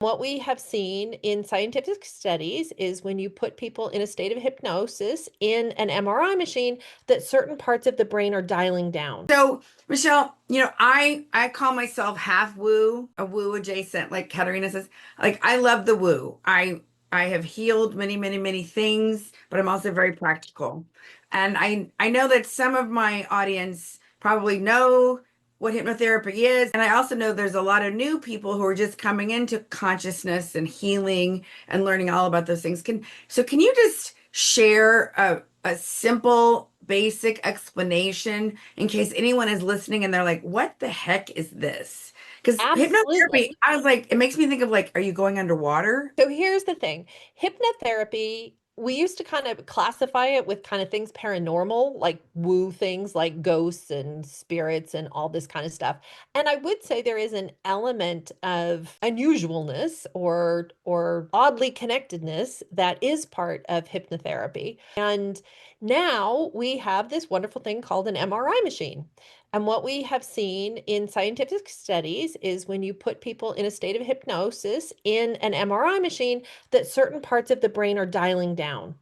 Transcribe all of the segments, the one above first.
What we have seen in scientific studies is when you put people in a state of hypnosis in an MRI machine, that certain parts of the brain are dialing down. So, Michelle, I call myself half woo, a woo adjacent, like Katarina says. Like I love the woo. I have healed many, many, many things, but I'm also very practical. And I know that some of my audience probably know what hypnotherapy is, and I also know there's a lot of new people who are just coming into consciousness and healing and learning all about those things. Can you just share a simple basic explanation in case anyone is listening and they're like, what the heck is this? Because hypnotherapy, Absolutely. I was like, it makes me think of like, are you going underwater? So here's the thing. Hypnotherapy, we used to kind of classify it with kind of things paranormal, like woo things like ghosts and spirits and all this kind of stuff. And I would say there is an element of unusualness or oddly connectedness that is part of hypnotherapy. And now we have this wonderful thing called an MRI machine. And what we have seen in scientific studies is when you put people in a state of hypnosis in an MRI machine, that certain parts of the brain are dialing down.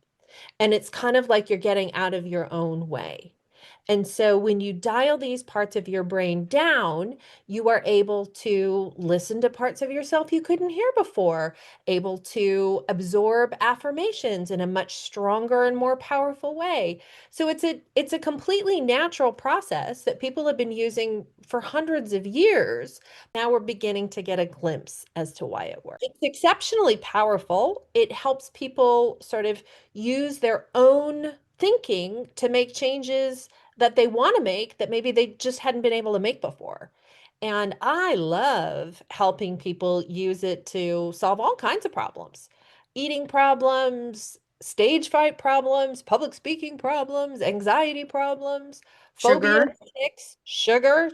And it's kind of like you're getting out of your own way. And so when you dial these parts of your brain down, you are able to listen to parts of yourself you couldn't hear before, able to absorb affirmations in a much stronger and more powerful way. So it's a completely natural process that people have been using for hundreds of years. Now we're beginning to get a glimpse as to why it works. It's exceptionally powerful. It helps people sort of use their own thinking to make changes that they want to make that maybe they just hadn't been able to make before. And I love helping people use it to solve all kinds of problems, eating problems, stage fright problems, public speaking problems, anxiety problems, phobias, Sugar? tics, sugar.